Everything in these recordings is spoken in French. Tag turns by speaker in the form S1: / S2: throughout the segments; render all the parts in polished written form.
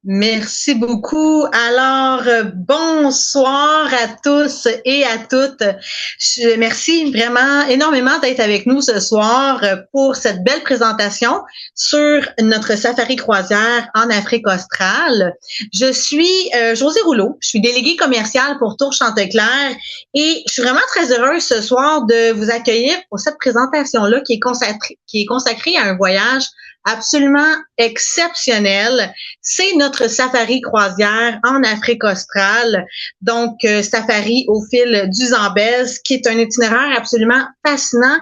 S1: Merci beaucoup. Alors, bonsoir à tous et à toutes. Merci vraiment énormément d'être avec nous ce soir pour cette belle présentation sur notre safari croisière en Afrique australe. Je suis Josée Rouleau, je suis déléguée commerciale pour Tour Chanteclair et je suis vraiment très heureuse ce soir de vous accueillir pour cette présentation-là qui est consacrée à un voyage absolument exceptionnel. C'est notre safari croisière en Afrique australe. Donc, safari au fil du Zambèze, qui est un itinéraire absolument fascinant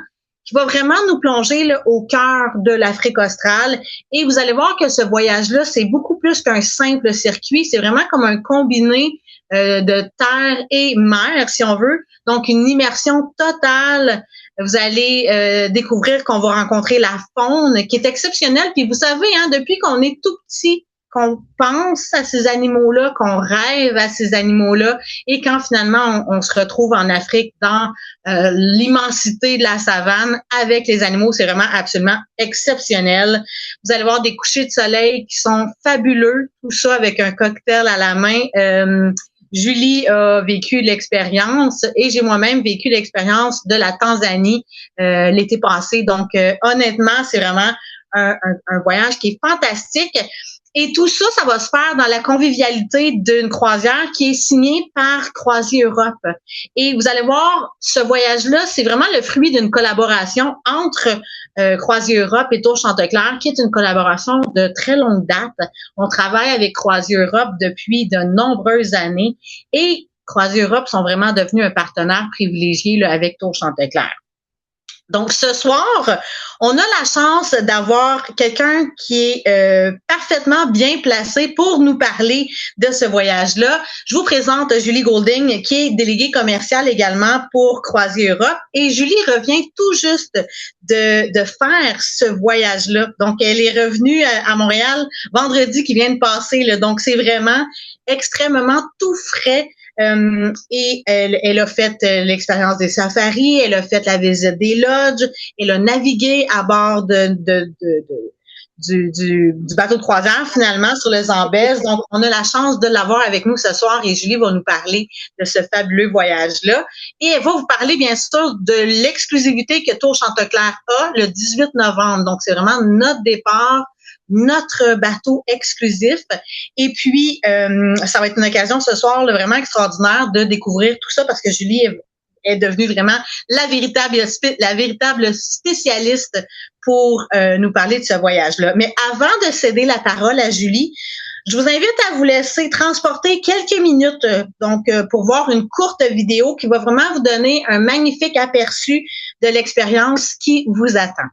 S1: qui va vraiment nous plonger là, au cœur de l'Afrique australe. Et vous allez voir que ce voyage-là, c'est beaucoup plus qu'un simple circuit. C'est vraiment comme un combiné de terre et mer, si on veut. Donc, une immersion totale. Vous allez découvrir qu'on va rencontrer la faune qui est exceptionnelle. Puis vous savez, hein, depuis qu'on est tout petit, qu'on pense à ces animaux-là, qu'on rêve à ces animaux-là, et quand finalement on se retrouve en Afrique dans l'immensité de la savane avec les animaux, c'est vraiment absolument exceptionnel. Vous allez voir des couchers de soleil qui sont fabuleux, tout ça avec un cocktail à la main. Julie a vécu l'expérience et j'ai moi-même vécu l'expérience de la Tanzanie l'été passé. Donc, honnêtement, c'est vraiment un voyage qui est fantastique. Et tout ça, ça va se faire dans la convivialité d'une croisière qui est signée par Croisier Europe. Et vous allez voir, ce voyage-là, c'est vraiment le fruit d'une collaboration entre Croisier Europe et Tour Chanteclair, qui est une collaboration de très longue date. On travaille avec Croisier Europe depuis de nombreuses années et Croisier Europe sont vraiment devenus un partenaire privilégié là, avec Tour Chanteclair. Donc, ce soir, on a la chance d'avoir quelqu'un qui est parfaitement bien placé pour nous parler de ce voyage-là. Je vous présente Julie Goulding, qui est déléguée commerciale également pour Croisier Europe. Et Julie revient tout juste de faire ce voyage-là. Donc, elle est revenue à Montréal vendredi qui vient de passer. Là. Donc, c'est vraiment extrêmement tout frais. Et elle a fait l'expérience des safaris, elle a fait la visite des lodges, elle a navigué à bord du bateau de croisière finalement sur le Zambèze. Donc, on a la chance de l'avoir avec nous ce soir et Julie va nous parler de ce fabuleux voyage-là. Et elle va vous parler bien sûr de l'exclusivité que Tour Chanteclair a le 18 novembre. Donc, c'est vraiment notre départ, notre bateau exclusif. Et puis, ça va être une occasion ce soir là, vraiment extraordinaire de découvrir tout ça parce que Julie est devenue vraiment la véritable spécialiste pour nous parler de ce voyage-là. Mais avant de céder la parole à Julie, je vous invite à vous laisser transporter quelques minutes pour voir une courte vidéo qui va vraiment vous donner un magnifique aperçu de l'expérience qui vous attend.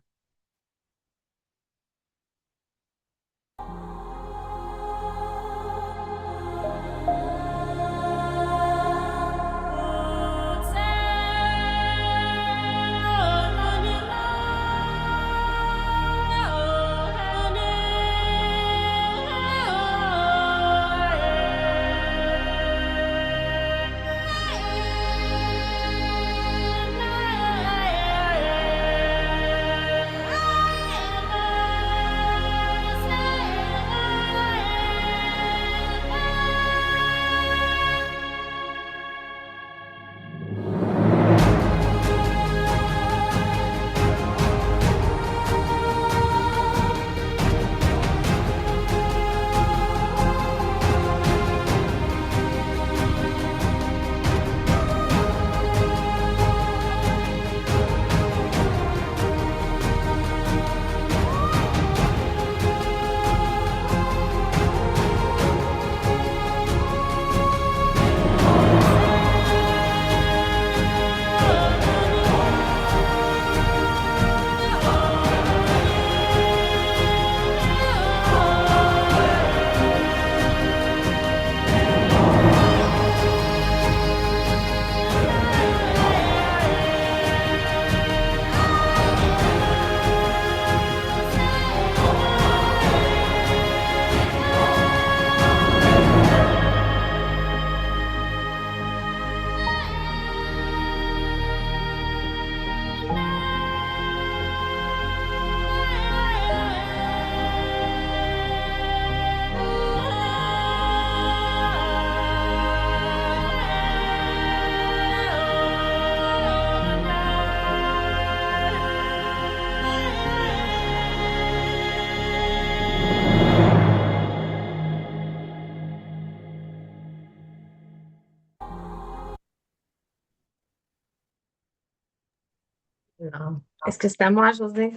S2: Est-ce que c'est à moi, José?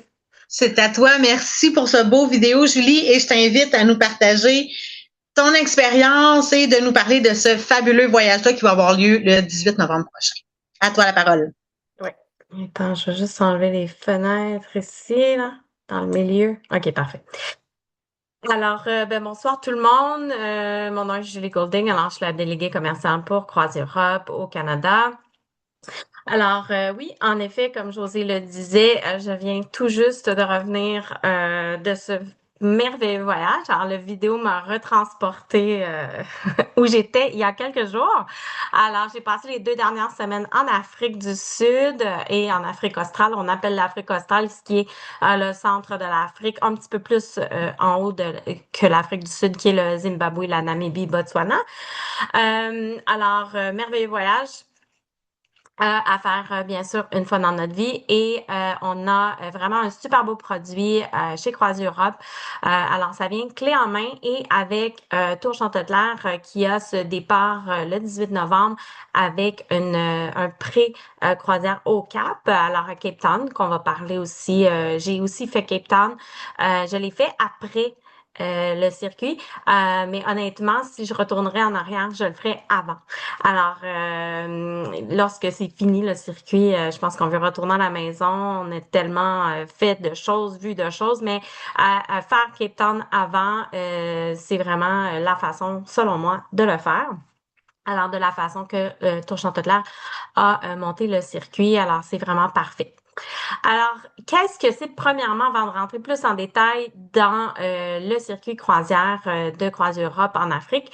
S1: C'est à toi. Merci pour ce beau vidéo, Julie, et je t'invite à nous partager ton expérience et de nous parler de ce fabuleux voyage-là qui va avoir lieu le 18 novembre prochain. À toi la parole.
S2: Oui. Attends, je vais juste enlever les fenêtres ici, là, dans le milieu. OK, parfait. Alors, bonsoir tout le monde. Mon nom est Julie Goulding. Alors, je suis la déléguée commerciale pour CroisEurope au Canada. Alors, oui, en effet, comme José le disait, je viens tout juste de revenir de ce merveilleux voyage. Alors, la vidéo m'a retransportée où j'étais il y a quelques jours. Alors, j'ai passé les 2 dernières semaines en Afrique du Sud et en Afrique australe. On appelle l'Afrique australe ce qui est le centre de l'Afrique, un petit peu plus en haut que l'Afrique du Sud, qui est le Zimbabwe, la Namibie, Botswana. Merveilleux voyage à faire bien sûr une fois dans notre vie et on a vraiment un super beau produit chez CroisEurope. Alors ça vient clé en main et avec Tour Chantetelère qui a ce départ le 18 novembre avec un pré croisière au Cap, alors à Cape Town qu'on va parler aussi. J'ai aussi fait Cape Town. Je l'ai fait après le circuit. Mais honnêtement, si je retournerais en arrière, je le ferais avant. Alors, lorsque c'est fini le circuit, je pense qu'on veut retourner à la maison. On a tellement fait de choses, vu de choses, mais à faire Cape Town avant, c'est vraiment la façon, selon moi, de le faire. Alors, de la façon que Tour Chantetelère a monté le circuit. Alors, c'est vraiment parfait. Alors, qu'est-ce que c'est? Premièrement, avant de rentrer plus en détail dans le circuit croisière de CroisEurope en Afrique,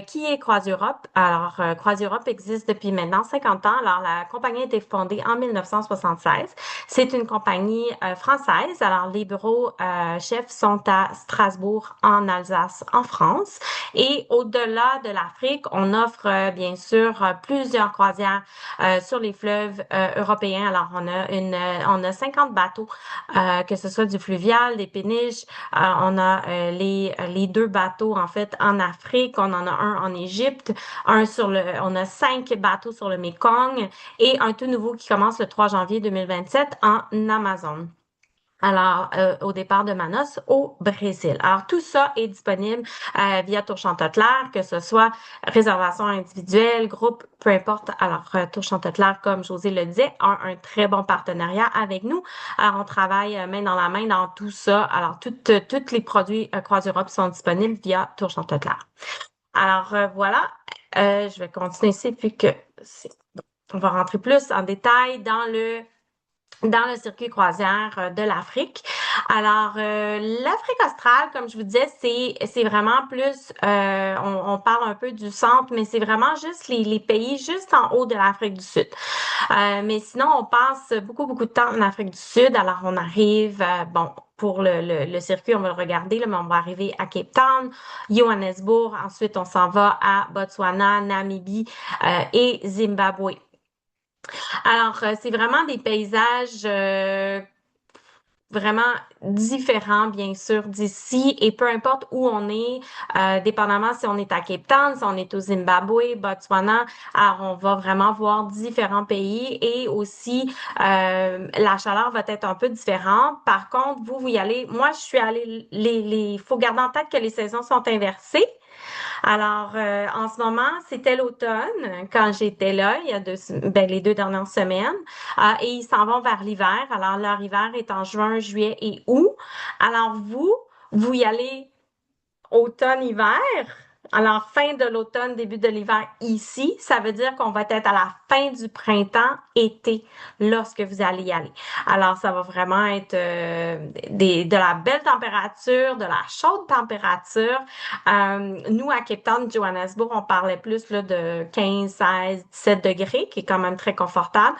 S2: qui est CroisEurope? Alors, CroisEurope existe depuis maintenant 50 ans. Alors, la compagnie a été fondée en 1976. C'est une compagnie française. Alors, les bureaux chefs sont à Strasbourg, en Alsace, en France. Et au-delà de l'Afrique, on offre bien sûr plusieurs croisières sur les fleuves européens. Alors, on a 50 bateaux, que ce soit du fluvial, des péniches. On a les 2 bateaux en fait en Afrique. On en a un en Égypte, on a 5 bateaux sur le Mekong et un tout nouveau qui commence le 3 janvier 2027 en Amazon. Alors, au départ de Manos, au Brésil. Alors, tout ça est disponible via Tour Chantetelère, que ce soit réservation individuelle, groupe, peu importe. Alors, Tour Chantetelère, comme José le disait, a un très bon partenariat avec nous. Alors, on travaille main dans la main dans tout ça. Alors, tous les produits CroisEurope sont disponibles via Tour Chantetelère. Alors, voilà. Je vais continuer ici, puis que on va rentrer plus en détail dans le circuit croisière de l'Afrique. Alors, l'Afrique australe, comme je vous disais, c'est vraiment plus, on parle un peu du centre, mais c'est vraiment juste les pays juste en haut de l'Afrique du Sud. Mais sinon, on passe beaucoup, beaucoup de temps en Afrique du Sud. Alors, on arrive, bon, pour le circuit, on va le regarder, là, mais on va arriver à Cape Town, Johannesburg. Ensuite, on s'en va à Botswana, Namibie et Zimbabwe. Alors, c'est vraiment des paysages vraiment différents, bien sûr, d'ici. Et peu importe où on est, dépendamment si on est à Cape Town, si on est au Zimbabwe, Botswana, alors on va vraiment voir différents pays et aussi la chaleur va être un peu différente. Par contre, vous y allez. Moi, je suis allée. Faut garder en tête que les saisons sont inversées. Alors, en ce moment, c'était l'automne quand j'étais là, il y a les 2 dernières semaines, et ils s'en vont vers l'hiver. Alors, leur hiver est en juin, juillet et août. Alors, vous y allez automne-hiver. Alors, fin de l'automne, début de l'hiver ici, ça veut dire qu'on va être à la fin du printemps-été lorsque vous allez y aller. Alors, ça va vraiment être de la belle température, de la chaude température. Nous, à Cape Town, Johannesburg, on parlait plus là, de 15, 16, 17 degrés, qui est quand même très confortable.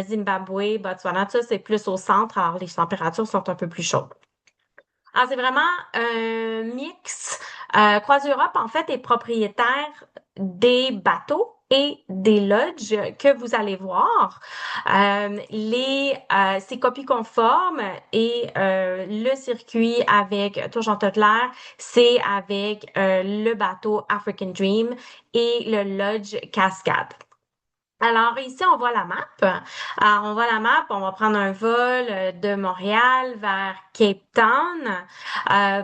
S2: Zimbabwe, Botswana, tout ça, c'est plus au centre, alors les températures sont un peu plus chaudes. Alors, c'est vraiment un mix. CroisEurope, en fait, est propriétaire des bateaux et des lodges que vous allez voir. C'est copie conforme et le circuit avec Tour Jean Todt-Clair, c'est avec le bateau African Dream et le lodge Cascade. Alors ici, on voit la map. Alors, on voit la map, on va prendre un vol de Montréal vers Cape Town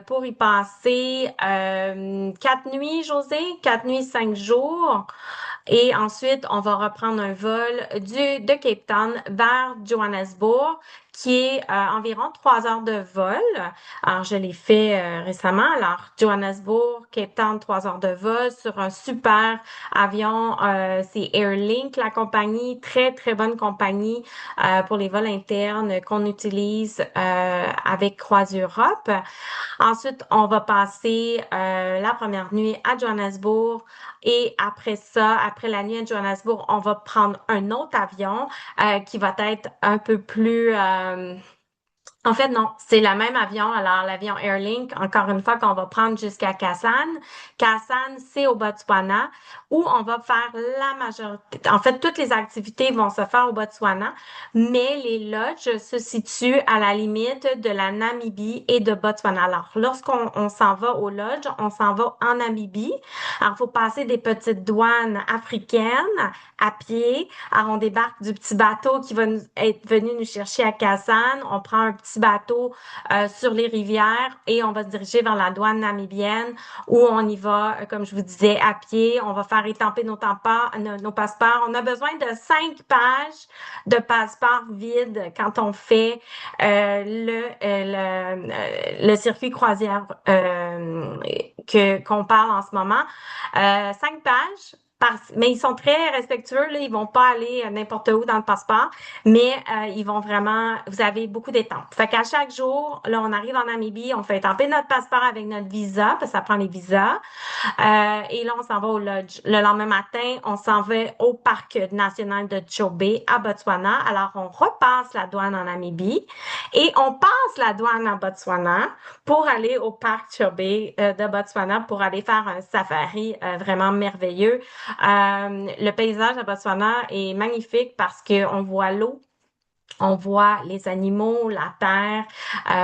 S2: pour y passer 4 nuits, José, 4 nuits, 5 jours. Et ensuite, on va reprendre un vol de Cape Town vers Johannesburg, qui est environ 3 heures de vol. Alors, je l'ai fait récemment. Alors, Johannesburg, Cape Town, 3 heures de vol sur un super avion. C'est Airlink, la compagnie, très, très bonne compagnie pour les vols internes qu'on utilise avec Croisière Europe. Ensuite, on va passer la première nuit à Johannesburg et après ça, après la nuit à Johannesburg, on va prendre un autre avion qui va être un peu plus en fait, non, c'est le même avion. Alors, l'avion Airlink, encore une fois, qu'on va prendre jusqu'à Kasane. Kasane, c'est au Botswana, où on va faire la majorité. En fait, toutes les activités vont se faire au Botswana, mais les lodges se situent à la limite de la Namibie et de Botswana. Alors, lorsqu'on s'en va au lodge, on s'en va en Namibie. Alors, il faut passer des petites douanes africaines à pied. Alors, on débarque du petit bateau qui va être venu nous chercher à Kasane. On prend un petit bateau sur les rivières et on va se diriger vers la douane namibienne où on y va, comme je vous disais, à pied. On va faire étamper nos passeports. On a besoin de 5 pages de passeports vides quand on fait le circuit croisière qu'on parle en ce moment. 5 pages. Mais ils sont très respectueux, là, ils vont pas aller n'importe où dans le passeport, mais ils vont vraiment, vous avez beaucoup d'étampes. Fait qu'à chaque jour, là, on arrive en Namibie, on fait étamper notre passeport avec notre visa, parce que ça prend les visas. Et là, on s'en va au lodge. Le lendemain matin, on s'en va au parc national de Chobe à Botswana. Alors, on repasse la douane en Namibie et on passe la douane à Botswana pour aller au parc Chobe de Botswana pour aller faire un safari vraiment merveilleux. Le paysage à Botswana est magnifique parce qu'on voit l'eau. On voit les animaux, la terre,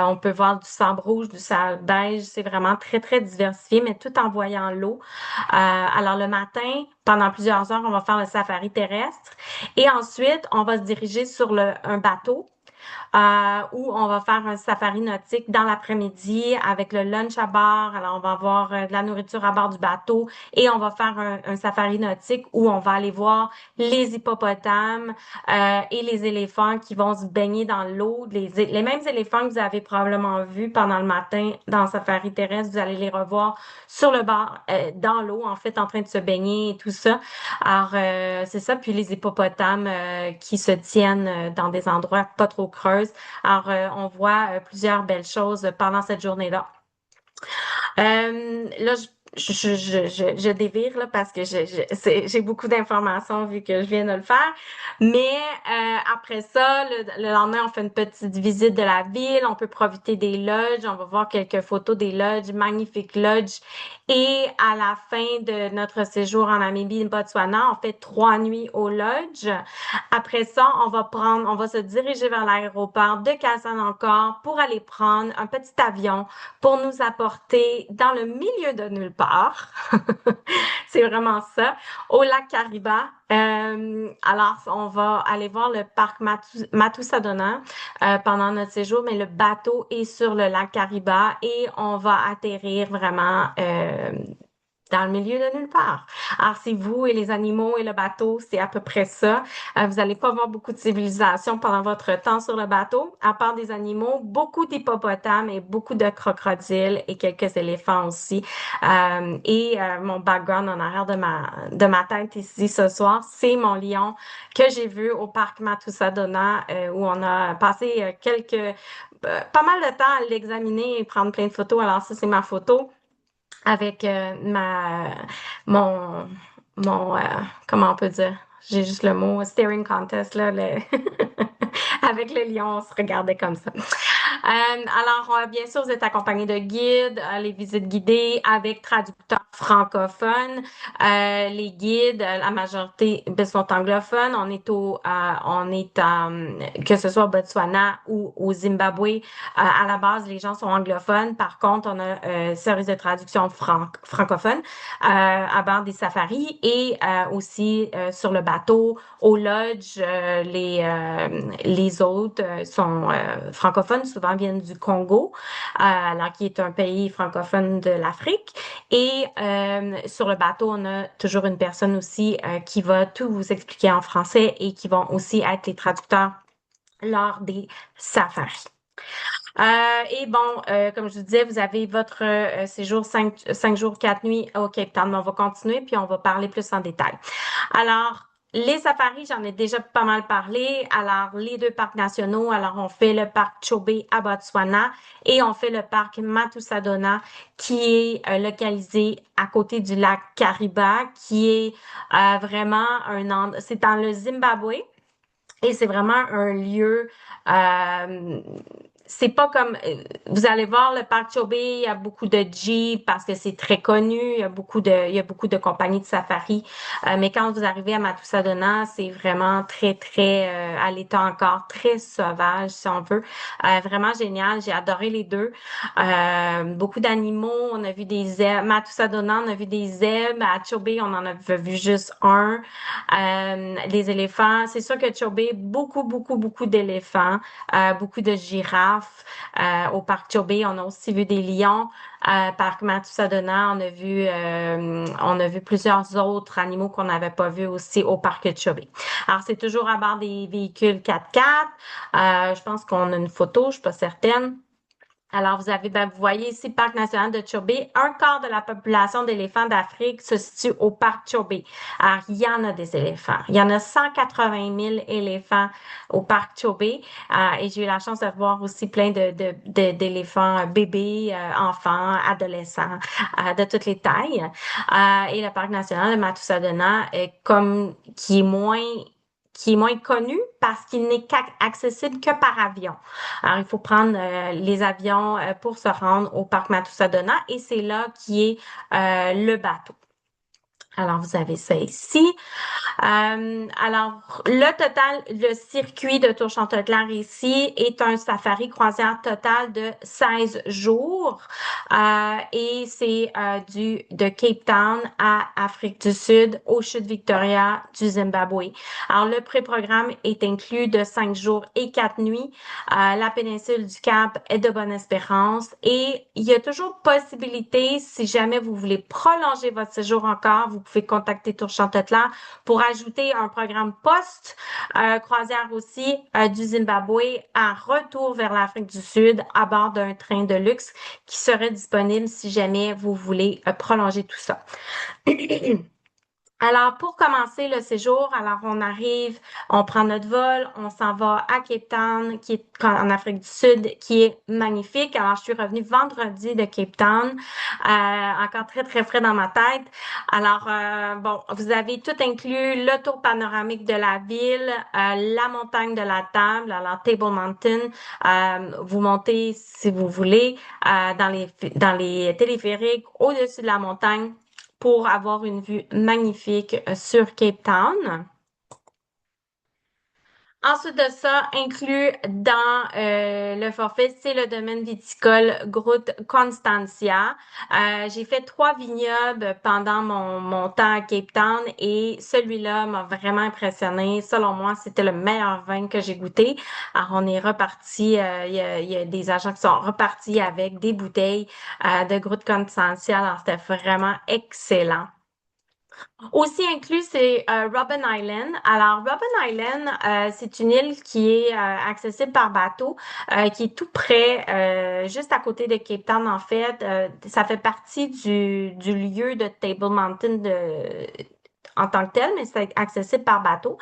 S2: on peut voir du sable rouge, du sable beige, c'est vraiment très, très diversifié, mais tout en voyant l'eau. Alors le matin, pendant plusieurs heures, on va faire le safari terrestre et ensuite, on va se diriger sur un bateau où on va faire un safari nautique dans l'après-midi avec le lunch à bord. Alors, on va avoir de la nourriture à bord du bateau et on va faire un safari nautique où on va aller voir les hippopotames et les éléphants qui vont se baigner dans l'eau. Les mêmes éléphants que vous avez probablement vus pendant le matin dans le safari terrestre, vous allez les revoir sur le bord, dans l'eau, en fait, en train de se baigner et tout ça. Alors, c'est ça. Puis les hippopotames qui se tiennent dans des endroits pas trop creux. Alors, on voit plusieurs belles choses pendant cette journée-là. Là, je dévire là, parce que j'ai beaucoup d'informations vu que je viens de le faire. Mais après ça, le lendemain, on fait une petite visite de la ville. On peut profiter des lodges. On va voir quelques photos des lodges, magnifiques lodges. Et à la fin de notre séjour en Namibie et Botswana, on fait 3 nuits au lodge. Après ça, on va se diriger vers l'aéroport de Kasane encore pour aller prendre un petit avion pour nous apporter dans le milieu de nulle part. C'est vraiment ça, au lac Kariba. Alors, on va aller voir le parc Matusadona pendant notre séjour, mais le bateau est sur le lac Kariba et on va atterrir vraiment dans le milieu de nulle part. Alors, c'est vous et les animaux et le bateau, c'est à peu près ça. Vous n'allez pas voir beaucoup de civilisation pendant votre temps sur le bateau, à part des animaux, beaucoup d'hippopotames et beaucoup de crocodiles et quelques éléphants aussi. Mon background en arrière de ma tête ici ce soir, c'est mon lion que j'ai vu au parc Matusadona, où on a passé pas mal de temps à l'examiner et prendre plein de photos. Alors, ça, c'est ma photo avec mon mon comment on peut dire, j'ai juste le mot staring contest là avec le lion, on se regardait comme ça. Alors, bien sûr, vous êtes accompagné de guides, les visites guidées avec traducteurs francophones. Les guides, la majorité sont anglophones. Que ce soit au Botswana ou au Zimbabwe, à la base, les gens sont anglophones. Par contre, on a un service de traduction francophone à bord des safaris et aussi sur le bateau, au lodge, les autres sont francophones, souvent viennent du Congo, alors qui est un pays francophone de l'Afrique. Et sur le bateau, on a toujours une personne aussi qui va tout vous expliquer en français et qui vont aussi être les traducteurs lors des safaris. Et bon, comme je vous disais, vous avez votre séjour 5 jours, 4 nuits au Cape Town. On va continuer, puis on va parler plus en détail. Alors, les safaris, j'en ai déjà pas mal parlé. Alors, les deux parcs nationaux, alors on fait le parc Chobe à Botswana et on fait le parc Matusadona qui est localisé à côté du lac Kariba, qui est vraiment c'est dans le Zimbabwe. Et c'est vraiment un lieu, euh, c'est pas comme, vous allez voir le parc Chobe, il y a beaucoup de Jeep parce que c'est très connu, il y a beaucoup de compagnies de safari. Mais quand vous arrivez à Matusadona, c'est vraiment très, très, à l'état encore, très sauvage, si on veut. Vraiment génial. J'ai adoré les deux. Beaucoup d'animaux. On a vu des zèbres. Matusadona, on a vu des zèbres. À Chobe, on en a vu juste un. Les éléphants, c'est sûr que Chobe, beaucoup, beaucoup, beaucoup d'éléphants, beaucoup de girafes. Au parc Chobe, on a aussi vu des lions. Parc Matusadona, on a vu plusieurs autres animaux qu'on n'avait pas vus aussi au parc Chobe. Alors, c'est toujours à bord des véhicules 4x4. Je pense qu'on a une photo, je suis pas certaine. Alors, vous voyez ici, Parc national de Chobe, un quart de la population d'éléphants d'Afrique se situe au parc Chobe. Alors, il y en a des éléphants. Il y en a 180 000 éléphants au parc Chobe. Et j'ai eu la chance de voir aussi plein d'éléphants bébés, enfants, adolescents, de toutes les tailles. Et le parc national de Matusadena, qui est moins connu parce qu'il n'est accessible que par avion. Alors, il faut prendre les avions pour se rendre au parc Matusadona et c'est là qui est le bateau. Alors, vous avez ça ici. Alors, le circuit de Tour Chantecaire ici est un safari croisière total de 16 jours et c'est de Cape Town à Afrique du Sud, aux chutes Victoria du Zimbabwe. Alors, le pré-programme est inclus de 5 jours et 4 nuits. La péninsule du Cap est de Bonne-Espérance et il y a toujours possibilité, si jamais vous voulez prolonger votre séjour encore, vous pouvez contacter Tour Chantecaire pour ajouter un programme post-croisière aussi du Zimbabwe à retour vers l'Afrique du Sud à bord d'un train de luxe qui serait disponible si jamais vous voulez prolonger tout ça. Alors, pour commencer le séjour, on prend notre vol, on s'en va à Cape Town, qui est en Afrique du Sud, qui est magnifique. Alors, je suis revenue vendredi de Cape Town, encore très, très frais dans ma tête. Alors, bon, vous avez tout inclus, le tour panoramique de la ville, la montagne de la Table, alors Table Mountain. Vous montez, si vous voulez, dans les téléphériques au-dessus de la montagne pour avoir une vue magnifique sur Cape Town. Ensuite de ça, inclus dans le forfait, c'est le domaine viticole Grotte Constantia. J'ai fait 3 vignobles pendant mon temps à Cape Town et celui-là m'a vraiment impressionné. Selon moi, c'était le meilleur vin que j'ai goûté. Alors, on est reparti, il y a des agents qui sont repartis avec des bouteilles de Grotte Constantia. Alors, c'était vraiment excellent. Aussi inclus, c'est Robben Island. Alors, Robben Island, c'est une île qui est accessible par bateau, qui est tout près, juste à côté de Cape Town, en fait. Ça fait partie du lieu de Table Mountain en tant que tel, mais c'est accessible par bateau.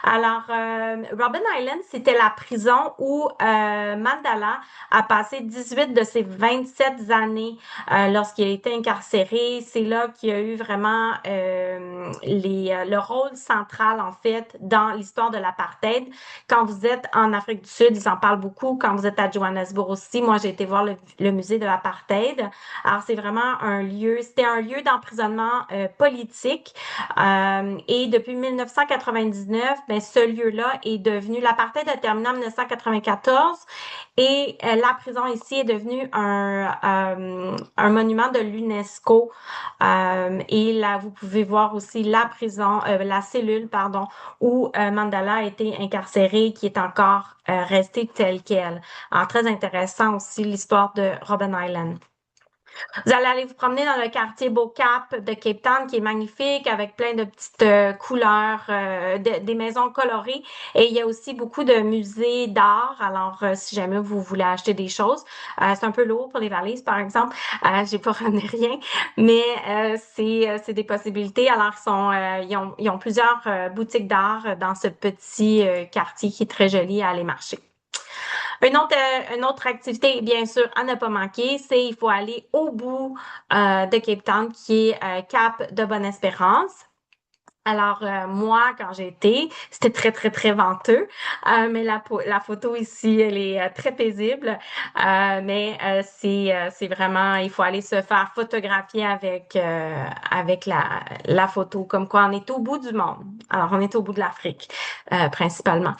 S2: Alors, Robben Island, c'était la prison où Mandela a passé 18 de ses 27 années lorsqu'il a été incarcéré. C'est là qu'il y a eu vraiment le rôle central, en fait, dans l'histoire de l'apartheid. Quand vous êtes en Afrique du Sud, ils en parlent beaucoup. Quand vous êtes à Johannesburg aussi, moi, j'ai été voir le musée de l'apartheid. Alors, c'est vraiment c'était un lieu d'emprisonnement politique. Et depuis 1999, ben, ce lieu-là est devenu, l'apartheid a terminé en 1994 et la prison ici est devenue un monument de l'UNESCO. Et là, vous pouvez voir aussi la prison, la cellule, pardon, où Mandela a été incarcéré, qui est encore restée telle quelle. Alors, très intéressant aussi l'histoire de Robben Island. Vous allez aller vous promener dans le quartier Beau Cap de Cape Town, qui est magnifique, avec plein de petites couleurs, des maisons colorées. Et il y a aussi beaucoup de musées d'art. Alors, si jamais vous voulez acheter des choses, c'est un peu lourd pour les valises, par exemple. J'ai pas ramené rien, mais c'est des possibilités. Alors, ils ont plusieurs boutiques d'art dans ce petit quartier qui est très joli à aller marcher. Une autre activité, bien sûr, à ne pas manquer, c'est il faut aller au bout de Cape Town, qui est Cap de Bonne-Espérance. Alors, moi, quand j'ai été, c'était très, très, très venteux, mais la photo ici, elle est très paisible, c'est vraiment, il faut aller se faire photographier avec la photo, comme quoi on est au bout du monde. Alors, on est au bout de l'Afrique, principalement,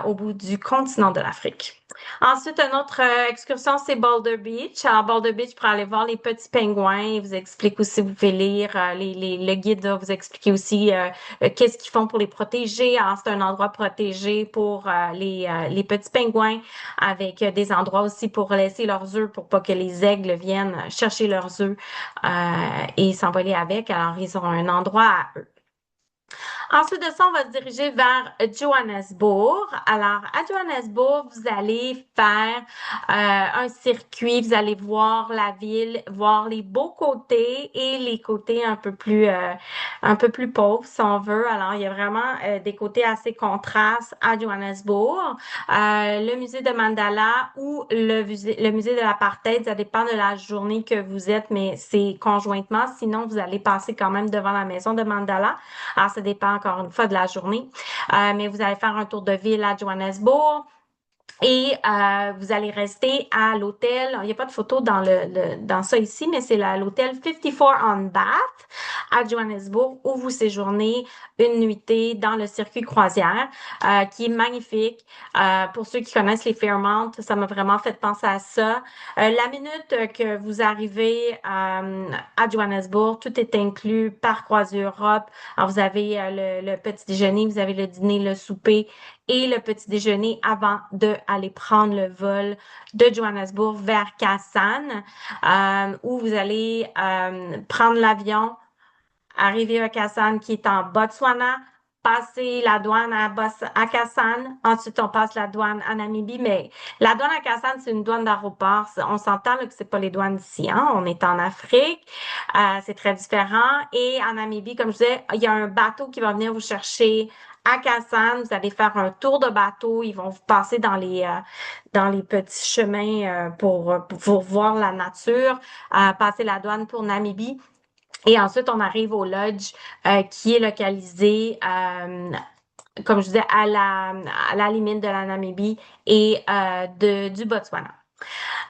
S2: au bout du continent de l'Afrique. Ensuite, une autre excursion, c'est Boulder Beach. Alors, Boulder Beach, pour aller voir les petits pingouins, il vous explique aussi, vous pouvez lire, le guide va vous expliquer aussi qu'est-ce qu'ils font pour les protéger. Alors, c'est un endroit protégé pour les petits pingouins, avec des endroits aussi pour laisser leurs œufs, pour pas que les aigles viennent chercher leurs œufs et s'envoler avec. Alors, ils ont un endroit à eux. Ensuite de ça, on va se diriger vers Johannesburg. Alors, à Johannesburg, vous allez faire un circuit, vous allez voir la ville, voir les beaux côtés et les côtés un peu plus pauvres, si on veut. Alors, il y a vraiment des côtés assez contrastes à Johannesburg. Le musée de Mandela ou le musée de l'apartheid, ça dépend de la journée que vous êtes, mais c'est conjointement. Sinon, vous allez passer quand même devant la maison de Mandela. Alors, ça dépend encore une fois de la journée. Mais vous allez faire un tour de ville à Johannesburg. Et vous allez rester à l'hôtel. Il n'y a pas de photo dans ça ici, mais c'est l'hôtel 54 on Bath à Johannesburg où vous séjournez une nuitée dans le circuit croisière qui est magnifique. Pour ceux qui connaissent les Fairmont, ça m'a vraiment fait penser à ça. La minute que vous arrivez à Johannesburg, tout est inclus par Croisière Europe. Alors, vous avez le petit déjeuner, vous avez le dîner, le souper et le petit déjeuner avant de aller prendre le vol de Johannesburg vers Kasane, où vous allez prendre l'avion, arriver à Kasane qui est en Botswana, passer la douane à Kasane, ensuite on passe la douane à Namibie, mais la douane à Kasane, c'est une douane d'aéroport. On s'entend là, que c'est pas les douanes d'ici, hein? On est en Afrique, c'est très différent. Et en Namibie, comme je disais, il y a un bateau qui va venir vous chercher à Kasane. Vous allez faire un tour de bateau. Ils vont vous passer dans les petits chemins pour voir la nature, passer la douane pour Namibie. Et ensuite, on arrive au lodge qui est localisé, comme je disais, à la limite de la Namibie et du Botswana.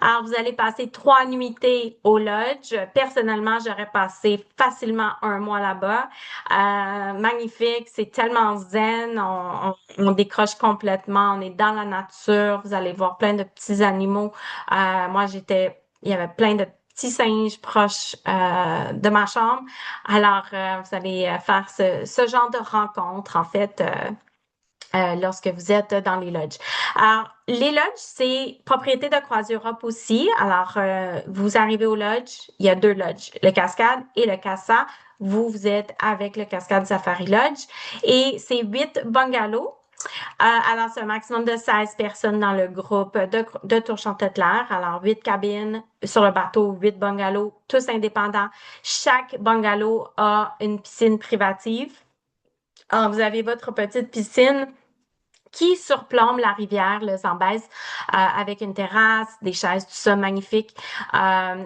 S2: Alors, vous allez passer 3 nuitées au lodge. Personnellement, j'aurais passé facilement un mois là-bas. Magnifique, c'est tellement zen. On décroche complètement. On est dans la nature. Vous allez voir plein de petits animaux. Il y avait plein de petits singes proches de ma chambre. Alors, vous allez faire ce genre de rencontre, en fait, lorsque vous êtes dans les lodges. Alors, les lodges, c'est propriété de Croisière Europe aussi. Alors, vous arrivez au lodge, il y a 2 lodges, le Cascade et le Casa. Vous êtes avec le Cascade Safari Lodge et c'est 8 bungalows. Alors, c'est un maximum de 16 personnes dans le groupe de Tour Chantetelère. Alors, 8 cabines sur le bateau, 8 bungalows, tous indépendants. Chaque bungalow a une piscine privative. Alors, vous avez votre petite piscine qui surplombe la rivière, le Zambèze, avec une terrasse, des chaises, tout ça magnifique.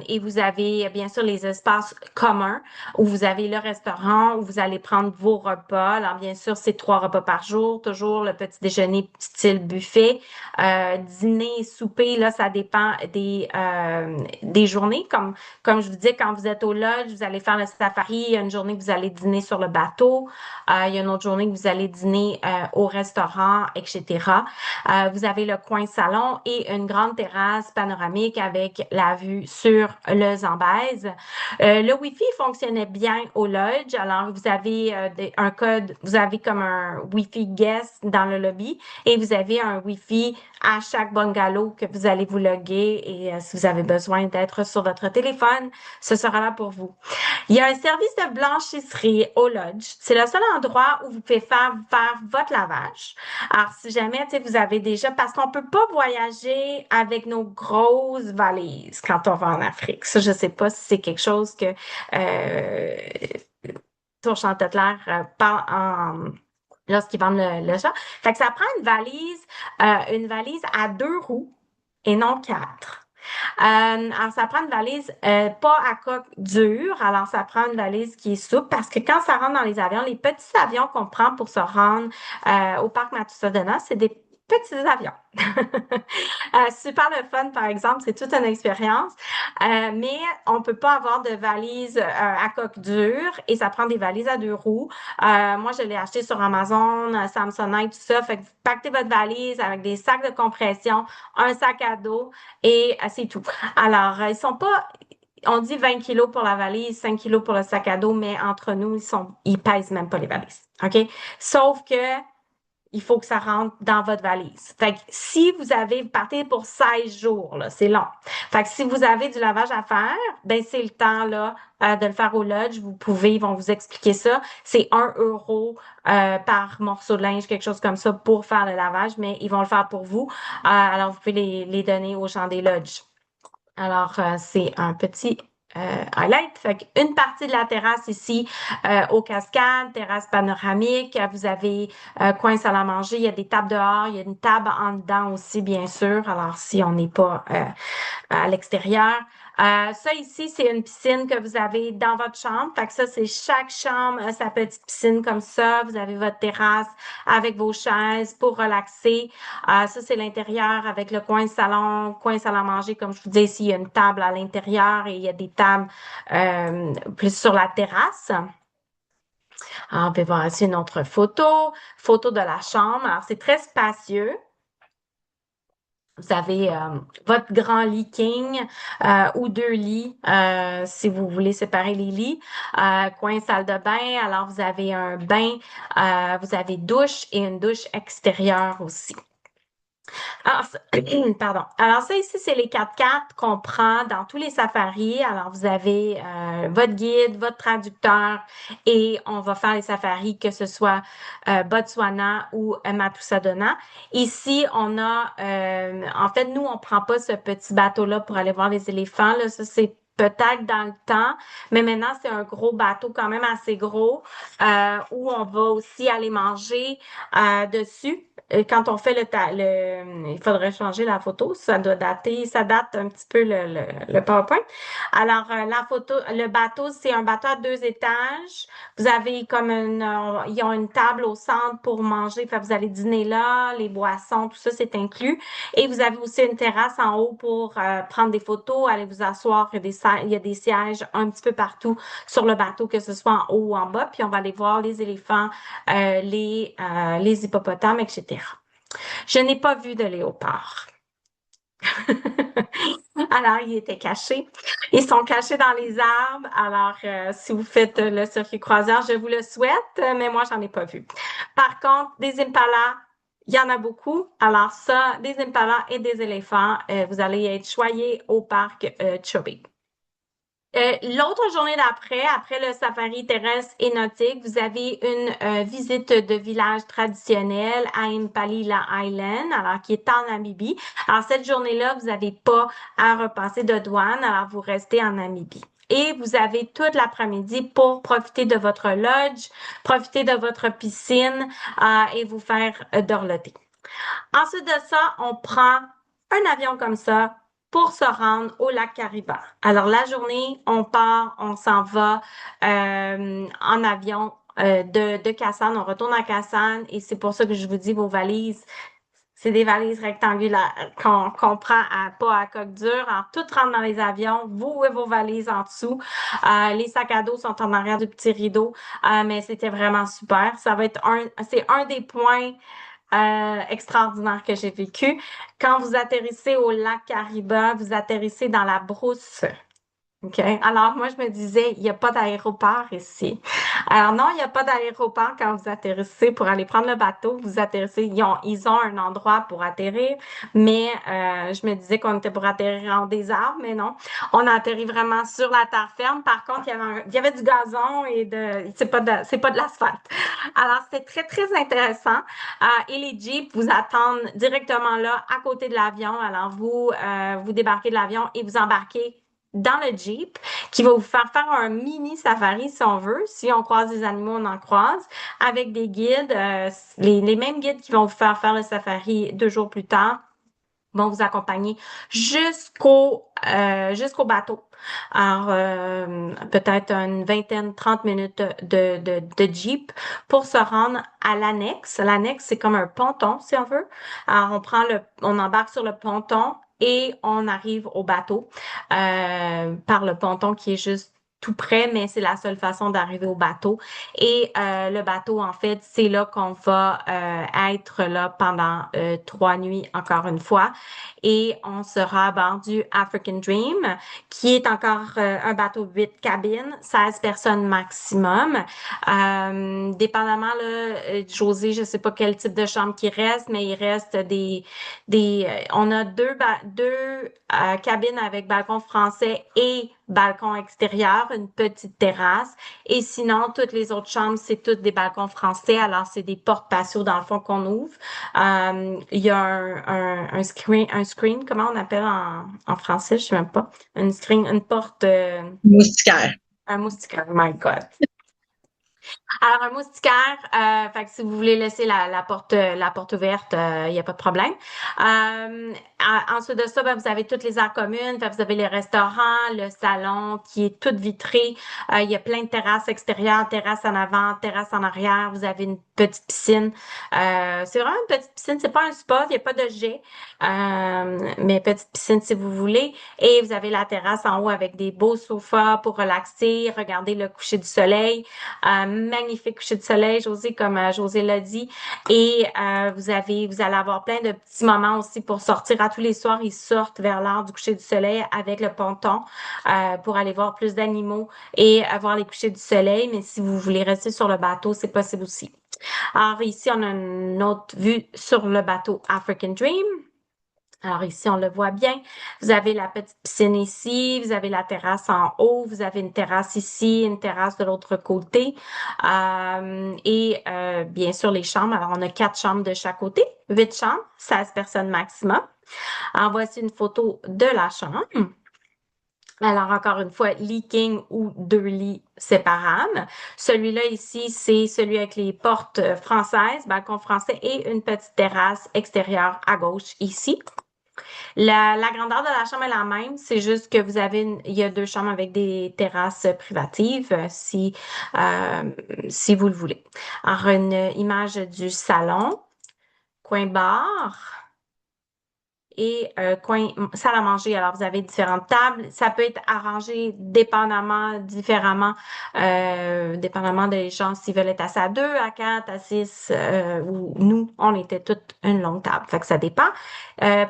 S2: Et vous avez bien sûr les espaces communs où vous avez le restaurant où vous allez prendre vos repas. Alors bien sûr, c'est 3 repas par jour, toujours le petit déjeuner style buffet. Dîner et souper, là, ça dépend des journées. Comme je vous dis, quand vous êtes au lodge, vous allez faire le safari. Il y a une journée que vous allez dîner sur le bateau. Il y a une autre journée que vous allez dîner au restaurant, etc. Vous avez le coin salon et une grande terrasse panoramique avec la vue sur le Zambèze. Le Wi-Fi fonctionnait bien au lodge. Alors, vous avez un code, vous avez comme un Wi-Fi guest dans le lobby et vous avez un Wi-Fi à chaque bungalow que vous allez vous loguer et si vous avez besoin d'être sur votre téléphone, ce sera là pour vous. Il y a un service de blanchisserie au lodge. C'est le seul endroit où vous pouvez faire votre lavage. Alors, si jamais, tu sais, vous avez déjà, parce qu'on peut pas voyager avec nos grosses valises quand on va en Afrique. Ça, je sais pas si c'est quelque chose que Tour Chantetelère parle lorsqu'ils vendent le chat. Fait que ça prend une valise à 2 roues et non 4. Alors, ça prend une valise pas à coque dure. Alors, ça prend une valise qui est souple parce que quand ça rentre dans les avions, les petits avions qu'on prend pour se rendre au parc Matusadena, c'est des petits avions. Super le fun, par exemple, c'est toute une expérience. Mais on peut pas avoir de valise à coque dure et ça prend des valises à 2 roues. Moi, je l'ai acheté sur Amazon, Samsonite, tout ça. Fait que vous pactez votre valise avec des sacs de compression, un sac à dos et c'est tout. Alors, ils sont pas, on dit 20 kilos pour la valise, 5 kilos pour le sac à dos, mais entre nous, ils pèsent même pas les valises. OK? Sauf que, il faut que ça rentre dans votre valise. Fait que si vous partez pour 16 jours, là, c'est long. Fait que si vous avez du lavage à faire, ben c'est le temps là de le faire au lodge. Vous pouvez, ils vont vous expliquer ça. C'est 1 euro par morceau de linge, quelque chose comme ça pour faire le lavage, mais ils vont le faire pour vous. Alors vous pouvez les donner aux gens des lodges. Alors, c'est un petit highlight. Fait une partie de la terrasse ici aux cascades, terrasse panoramique. Vous avez coin salle à manger. Il y a des tables dehors. Il y a une table en dedans aussi, bien sûr. Alors, si on n'est pas à l'extérieur. Ça ici, c'est une piscine que vous avez dans votre chambre. Fait que ça, c'est chaque chambre a sa petite piscine comme ça. Vous avez votre terrasse avec vos chaises pour relaxer. Ça, c'est l'intérieur avec le coin salle à manger. Comme je vous dis ici, il y a une table à l'intérieur et il y a des tables plus sur la terrasse. Alors, on peut voir ici une autre photo de la chambre. Alors, c'est très spacieux. Vous avez votre grand lit king ou 2 lits si vous voulez séparer les lits. Coin salle de bain. Alors, vous avez un bain, vous avez douche et une douche extérieure aussi. Alors, pardon. Alors, ça ici, c'est les 4x4 qu'on prend dans tous les safaris. Alors, vous avez votre guide, votre traducteur et on va faire les safaris, que ce soit Botswana ou Matusadona. Ici, on a, en fait, nous, on prend pas ce petit bateau-là pour aller voir les éléphants. Là. Ça, c'est peut-être dans le temps, mais maintenant, c'est un gros bateau quand même assez gros où on va aussi aller manger dessus. Quand on fait il faudrait changer la photo, ça date un petit peu le PowerPoint. Alors, la photo, le bateau, c'est un bateau à 2 étages. Vous avez ils ont une table au centre pour manger, fait vous allez dîner là, les boissons, tout ça, c'est inclus. Et vous avez aussi une terrasse en haut pour prendre des photos, aller vous asseoir. Il y a des sièges un petit peu partout sur le bateau, que ce soit en haut ou en bas. Puis on va aller voir les éléphants, les hippopotames, etc. Je n'ai pas vu de léopard. Alors, ils étaient cachés. Ils sont cachés dans les arbres. Alors, si vous faites le circuit croisière, je vous le souhaite, mais moi, j'en ai pas vu. Par contre, des impalas, il y en a beaucoup. Alors ça, des impalas et des éléphants, vous allez être choyés au parc Chobe. L'autre journée d'après, après le safari terrestre et nautique, vous avez une visite de village traditionnel à Impalila Island, alors qui est en Namibie. Alors cette journée-là, vous n'avez pas à repasser de douane, alors vous restez en Namibie. Et vous avez toute l'après-midi pour profiter de votre lodge, profiter de votre piscine et vous faire dorloter. Ensuite de ça, on prend un avion comme ça pour se rendre au lac Kariba. Alors la journée, on part, on s'en va en avion de Kassan, on retourne à Kassan et c'est pour ça que je vous dis vos valises. C'est des valises rectangulaires qu'on prend pas à coque dure. Alors, tout rentre dans les avions. Vous et vos valises en dessous. Les sacs à dos sont en arrière du petit rideau. Mais c'était vraiment super. C'est un des points extraordinaire que j'ai vécu. Quand vous atterrissez au lac Kariba, vous atterrissez dans la brousse. OK? Alors, moi, je me disais, il n'y a pas d'aéroport ici. Alors, non, il n'y a pas d'aéroport quand vous atterrissez pour aller prendre le bateau. Vous atterrissez, ils ont un endroit pour atterrir, mais je me disais qu'on était pour atterrir en des arbres, mais non. On a atterri vraiment sur la terre ferme. Par contre, il y avait du gazon c'est pas de l'asphalte. Alors, c'était très, très intéressant. Et les Jeeps vous attendent directement là, à côté de l'avion. Alors, vous débarquez de l'avion et vous embarquez dans le Jeep qui va vous faire un mini safari si on veut. Si on croise des animaux, on en croise avec des guides, les mêmes guides qui vont vous faire le safari 2 jours plus tard vont vous accompagner jusqu'au bateau. Alors, peut-être une vingtaine, 30 minutes de Jeep pour se rendre à l'annexe. L'annexe, c'est comme un ponton, si on veut. Alors, on embarque sur le ponton et on arrive au bateau par le ponton qui est juste tout près, mais c'est la seule façon d'arriver au bateau. Et le bateau, en fait, c'est là qu'on va être là pendant 3 nuits, encore une fois. Et on sera à bord du African Dream, qui est encore un bateau 8 cabines, 16 personnes maximum. Dépendamment, là, José, je sais pas quel type de chambre qui reste, mais il reste on a deux cabines avec balcon français et balcon extérieur, une petite terrasse. Et sinon, toutes les autres chambres, c'est toutes des balcons français. Alors, c'est des portes patio dans le fond qu'on ouvre. Il y a un screen, comment on appelle en français, je sais même pas. Un screen, une porte,
S1: Moustiquaire.
S2: un moustiquaire, oh my God. Alors, un moustiquaire, fait que si vous voulez laisser la porte ouverte, il n'y a pas de problème. Ensuite de ça, ben, vous avez toutes les aires communes. Fait que vous avez les restaurants, le salon qui est tout vitré. Il y a plein de terrasses extérieures, terrasses en avant, terrasses en arrière. Vous avez une petite piscine. C'est vraiment une petite piscine. C'est pas un spa, il n'y a pas de jet. Mais petite piscine si vous voulez. Et vous avez la terrasse en haut avec des beaux sofas pour relaxer, regarder le coucher du soleil. Magnifique coucher de soleil, José, comme José l'a dit. Et vous allez avoir plein de petits moments aussi pour sortir. À tous les soirs, ils sortent vers l'heure du coucher du soleil avec le ponton pour aller voir plus d'animaux et voir les couchers du soleil. Mais si vous voulez rester sur le bateau, c'est possible aussi. Alors ici, on a une autre vue sur le bateau African Dream. Alors ici, on le voit bien. Vous avez la petite piscine ici, vous avez la terrasse en haut, vous avez une terrasse ici, une terrasse de l'autre côté. Bien sûr, les chambres. Alors, on a 4 chambres de chaque côté, 8 chambres, 16 personnes maximum. Alors, voici une photo de la chambre. Alors, encore une fois, lit king ou 2 lits séparables. Celui-là ici, c'est celui avec les portes françaises, balcon français et une petite terrasse extérieure à gauche ici. La grandeur de la chambre est la même, c'est juste que il y a 2 chambres avec des terrasses privatives si vous le voulez. Alors, une image du salon, coin bar et coin salle à manger. Alors, vous avez différentes tables. Ça peut être arrangé dépendamment des gens s'ils veulent être assis à 2, à 4, à 6, ou nous, on était toutes une longue table. Fait que ça dépend.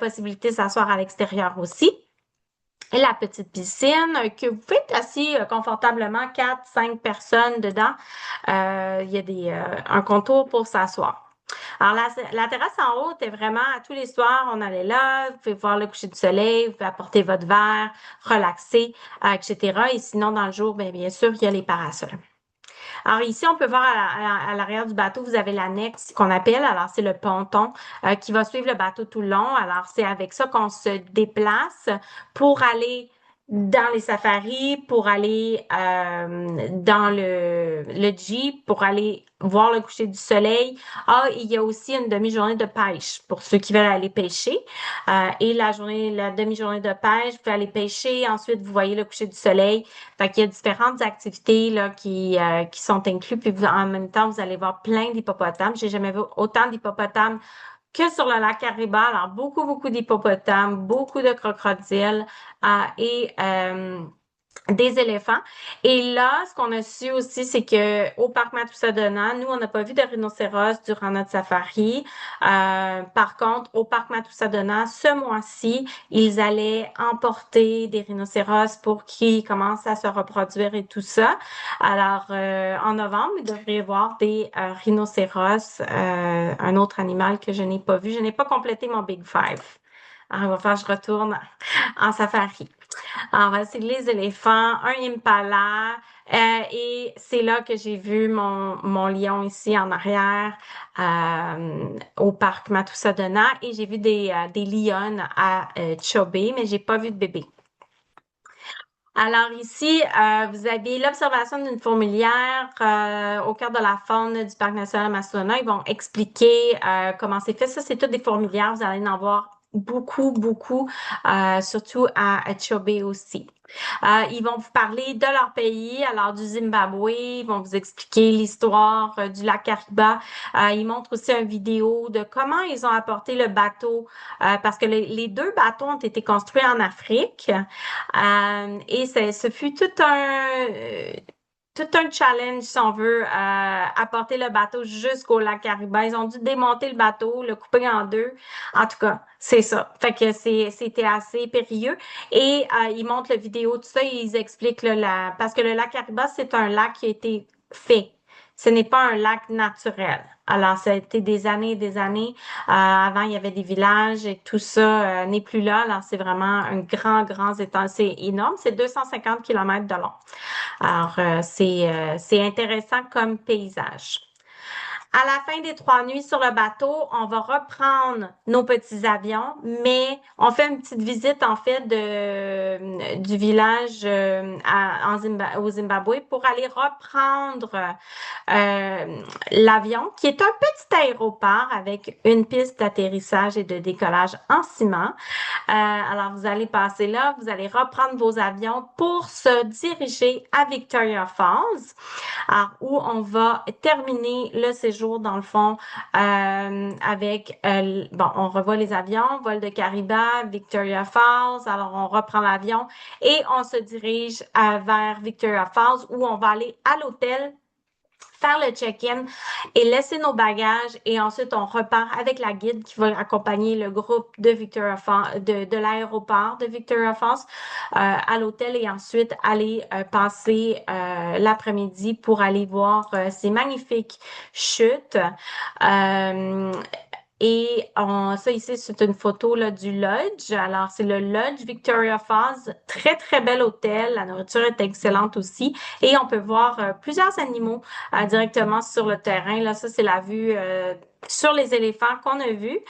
S2: Possibilité de s'asseoir à l'extérieur aussi. Et la petite piscine que vous pouvez être assis confortablement 4, 5 personnes dedans. Il y a un contour pour s'asseoir. Alors, la terrasse en haut était vraiment, tous les soirs, on allait là, vous pouvez voir le coucher du soleil, vous pouvez apporter votre verre, relaxer, etc. Et sinon, dans le jour, bien sûr, il y a les parasols. Alors ici, on peut voir à l'arrière du bateau, vous avez l'annexe qu'on appelle, alors c'est le ponton qui va suivre le bateau tout le long. Alors c'est avec ça qu'on se déplace pour aller dans les safaris, pour aller dans le Jeep, pour aller voir le coucher du soleil. Ah, il y a aussi une demi-journée de pêche pour ceux qui veulent aller pêcher. Et la demi-journée de pêche, vous pouvez aller pêcher. Ensuite, vous voyez le coucher du soleil. Fait qu'il y a différentes activités là, qui sont incluses. Puis en même temps, vous allez voir plein d'hippopotames. J'ai jamais vu autant d'hippopotames que sur le lac Kariba. Alors, beaucoup, beaucoup d'hippopotames, beaucoup de crocodiles et des éléphants. Et là, ce qu'on a su aussi, c'est que au parc Matusadena, nous, on n'a pas vu de rhinocéros durant notre safari. Par contre, au parc Matusadena, ce mois-ci, ils allaient emporter des rhinocéros pour qu'ils commencent à se reproduire et tout ça. Alors, en novembre, vous devriez voir des rhinocéros, un autre animal que je n'ai pas vu. Je n'ai pas complété mon Big Five. Alors, il va falloir que je retourne en safari. Alors, c'est les éléphants, un impala, et c'est là que j'ai vu mon lion ici en arrière au parc Matusadena et j'ai vu des lionnes à Chobe, mais j'ai pas vu de bébé. Alors ici, vous avez l'observation d'une fourmilière au cœur de la faune du parc national Amazonas. Ils vont expliquer comment c'est fait. Ça, c'est toutes des fourmilières. Vous allez en voir beaucoup, beaucoup, surtout à Chobe aussi. Ils vont vous parler de leur pays, alors du Zimbabwe. Ils vont vous expliquer l'histoire du lac Kariba. Ils montrent aussi une vidéo de comment ils ont apporté le bateau, parce que les deux bateaux ont été construits en Afrique. Et ce fut tout un challenge, si on veut, apporter le bateau jusqu'au lac Kariba. Ils ont dû démonter le bateau, le couper en deux. En tout cas, c'est ça. Fait que c'était assez périlleux. Et ils montrent la vidéo, tout ça, et ils expliquent parce que le lac Kariba, c'est un lac qui a été fait. Ce n'est pas un lac naturel. Alors, ça a été des années et des années. Avant, il y avait des villages et tout ça n'est plus là. Alors, c'est vraiment un grand étang. C'est énorme. C'est 250 kilomètres de long. Alors, c'est intéressant comme paysage. À la fin des 3 nuits sur le bateau, on va reprendre nos petits avions, mais on fait une petite visite en fait du village au Zimbabwe pour aller reprendre l'avion, qui est un petit aéroport avec une piste d'atterrissage et de décollage en ciment. Alors, vous allez passer là, vous allez reprendre vos avions pour se diriger à Victoria Falls, alors, où on va terminer le séjour, dans le fond, avec, on revoit les avions, vol de Kariba, Victoria Falls, alors on reprend l'avion et on se dirige vers Victoria Falls où on va aller à l'hôtel faire le check-in et laisser nos bagages et ensuite on repart avec la guide qui va accompagner le groupe de Victoria Falls, de l'aéroport de Victoria Falls à l'hôtel et ensuite aller passer l'après-midi pour aller voir ces magnifiques chutes. Ça ici, c'est une photo là, du lodge. Alors, c'est le lodge Victoria Falls. Très, très bel hôtel. La nourriture est excellente aussi. Et on peut voir plusieurs animaux directement sur le terrain. Là, ça, c'est la vue sur les éléphants qu'on a vus.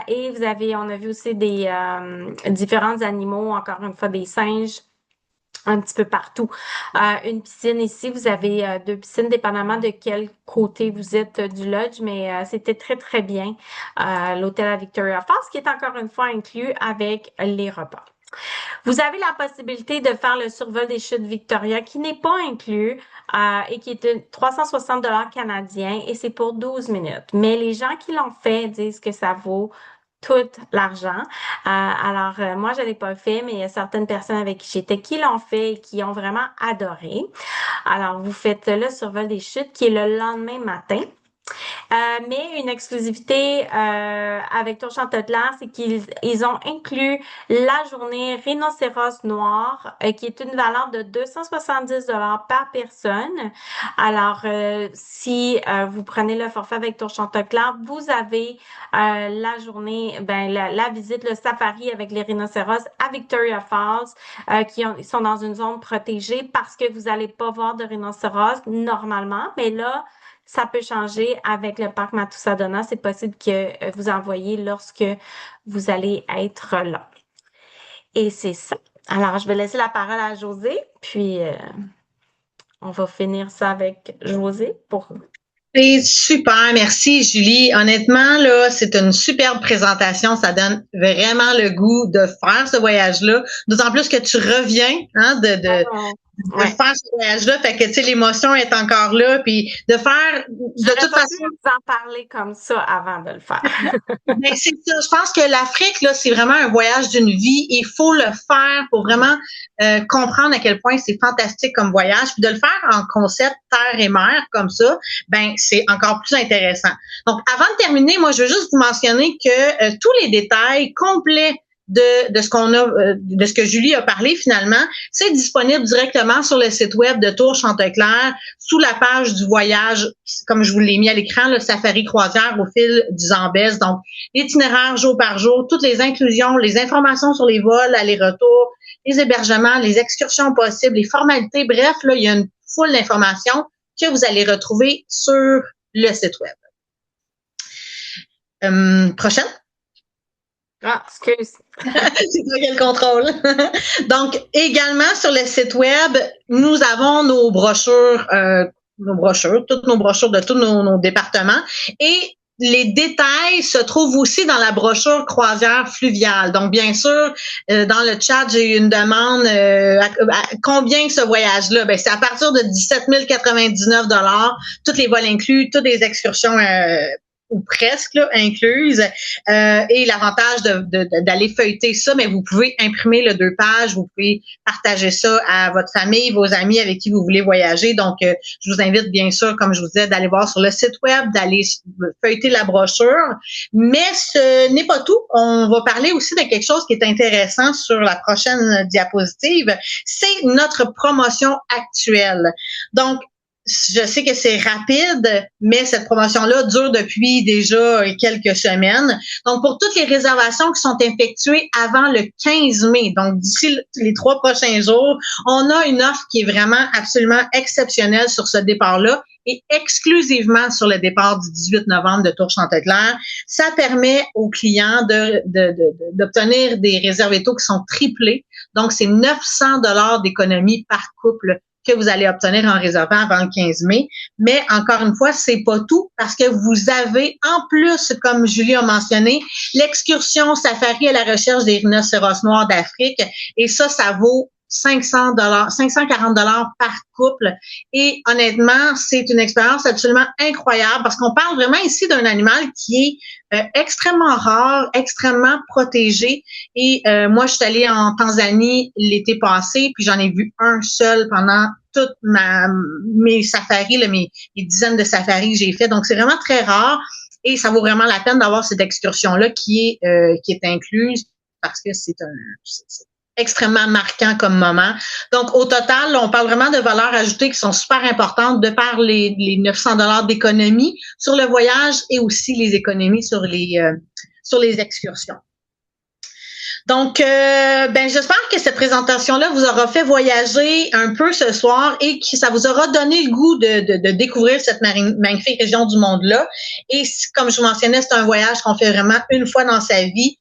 S2: Et on a vu aussi des différents animaux, encore une fois des singes un petit peu partout. Une piscine ici, vous avez deux piscines, dépendamment de quel côté vous êtes du lodge, mais c'était très, très bien. L'hôtel à Victoria Falls, qui est encore une fois inclus avec les repas. Vous avez la possibilité de faire le survol des chutes Victoria, qui n'est pas inclus et qui est de 360 canadiens et c'est pour 12 minutes. Mais les gens qui l'ont fait disent que ça vaut tout l'argent. Moi, je l'ai pas fait, mais il y a certaines personnes avec qui j'étais qui l'ont fait et qui ont vraiment adoré. Alors, vous faites le survol des chutes qui est le lendemain matin. Mais une exclusivité avec Tour Chantecaire, c'est qu'ils ont inclus la journée Rhinocéros Noir, qui est une valeur de 270 $ par personne. Alors, si vous prenez le forfait avec Tour Chantecaire, vous avez la journée, la visite, le safari avec les rhinocéros à Victoria Falls, ils sont dans une zone protégée parce que vous n'allez pas voir de rhinocéros normalement, mais là, ça peut changer avec le parc Matusadona. C'est possible que vous en voyez lorsque vous allez être là. Et c'est ça. Alors, je vais laisser la parole à José, puis on va finir ça avec José pour...
S1: C'est super, merci Julie. Honnêtement, là, c'est une superbe présentation. Ça donne vraiment le goût de faire ce voyage-là. D'autant plus que tu reviens de
S2: Ouais.
S1: faire ce voyage-là. Fait que, tu sais, l'émotion est encore là. Puis de faire, de toute façon,
S2: vous en parler comme ça avant de le faire.
S1: ben, c'est ça. Je pense que l'Afrique, là, c'est vraiment un voyage d'une vie. Il faut le faire pour vraiment comprendre à quel point c'est fantastique comme voyage. Puis de le faire en concept terre et mer comme ça, ben c'est encore plus intéressant. Donc, avant de terminer, moi, je veux juste vous mentionner que tous les détails complets de ce qu'on a, de ce que Julie a parlé finalement, c'est disponible directement sur le site web de Tour Chantecaire sous la page du voyage, comme je vous l'ai mis à l'écran, le safari croisière au fil du Zambèze. Donc, l'itinéraire jour par jour, toutes les inclusions, les informations sur les vols, aller-retour, les hébergements, les excursions possibles, les formalités. Bref, là, il y a une foule d'informations que vous allez retrouver sur le site web. Prochaine.
S2: Ah, excuse.
S1: C'est toi qui as le contrôle. Donc, également sur le site web, nous avons nos brochures, toutes nos brochures de tous nos départements. Et les détails se trouvent aussi dans la brochure croisière fluviale. Donc, bien sûr, dans le chat, j'ai eu une demande à combien ce voyage-là? Ben, c'est à partir de 17 099 $, tous les vols inclus, toutes les excursions ou presque là, incluses. Et l'avantage d'aller feuilleter ça, mais vous pouvez imprimer le 2 pages, vous pouvez partager ça à votre famille, vos amis avec qui vous voulez voyager. Donc, je vous invite bien sûr, comme je vous disais, d'aller voir sur le site web, d'aller feuilleter la brochure. Mais ce n'est pas tout. On va parler aussi de quelque chose qui est intéressant sur la prochaine diapositive. C'est notre promotion actuelle. Donc, je sais que c'est rapide, mais cette promotion-là dure depuis déjà quelques semaines. Donc, pour toutes les réservations qui sont effectuées avant le 15 mai, donc d'ici les 3 prochains jours, on a une offre qui est vraiment absolument exceptionnelle sur ce départ-là et exclusivement sur le départ du 18 novembre de Tour Chantecaire. Ça permet aux clients d'obtenir des réserves taux qui sont triplés. Donc, c'est 900 $ d'économie par couple que vous allez obtenir en réservant avant le 15 mai. Mais encore une fois, c'est pas tout parce que vous avez en plus, comme Julie a mentionné, l'excursion safari à la recherche des rhinocéros noirs d'Afrique. Et ça vaut 540 $ par couple. Et honnêtement, c'est une expérience absolument incroyable parce qu'on parle vraiment ici d'un animal qui est extrêmement rare, extrêmement protégé. Et moi, je suis allée en Tanzanie l'été passé, puis j'en ai vu un seul pendant toutes mes safaris, mes dizaines de safaris que j'ai fait. Donc, c'est vraiment très rare et ça vaut vraiment la peine d'avoir cette excursion-là qui est incluse parce que c'est extrêmement marquant comme moment. Donc, au total, on parle vraiment de valeurs ajoutées qui sont super importantes de par les 900 $ d'économie sur le voyage et aussi les économies sur les excursions. Donc, j'espère que cette présentation-là vous aura fait voyager un peu ce soir et que ça vous aura donné le goût de découvrir cette magnifique région du monde-là. Et comme je vous mentionnais, c'est un voyage qu'on fait vraiment une fois dans sa vie.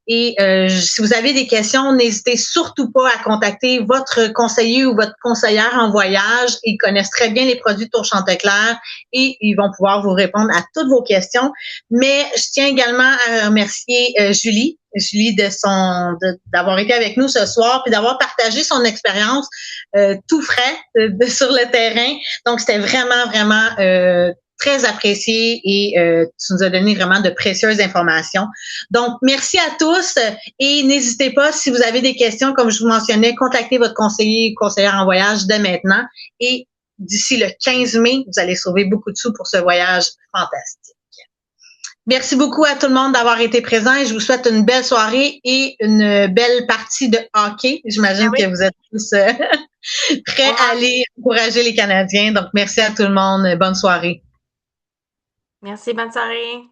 S1: Et si vous avez des questions, n'hésitez surtout pas à contacter votre conseiller ou votre conseillère en voyage. Ils connaissent très bien les produits Tour Chantecaire et ils vont pouvoir vous répondre à toutes vos questions. Mais je tiens également à remercier Julie d'avoir été avec nous ce soir puis d'avoir partagé son expérience tout frais sur le terrain. Donc, c'était vraiment, vraiment très apprécié et tu nous as donné vraiment de précieuses informations. Donc, merci à tous et n'hésitez pas, si vous avez des questions, comme je vous mentionnais, contactez votre conseiller ou conseillère en voyage dès maintenant et d'ici le 15 mai, vous allez sauver beaucoup de sous pour ce voyage fantastique. Merci beaucoup à tout le monde d'avoir été présent et je vous souhaite une belle soirée et une belle partie de hockey. J'imagine que vous êtes tous prêts à aller encourager les Canadiens. Donc, merci à tout le monde. Bonne soirée.
S2: Merci, bonne soirée.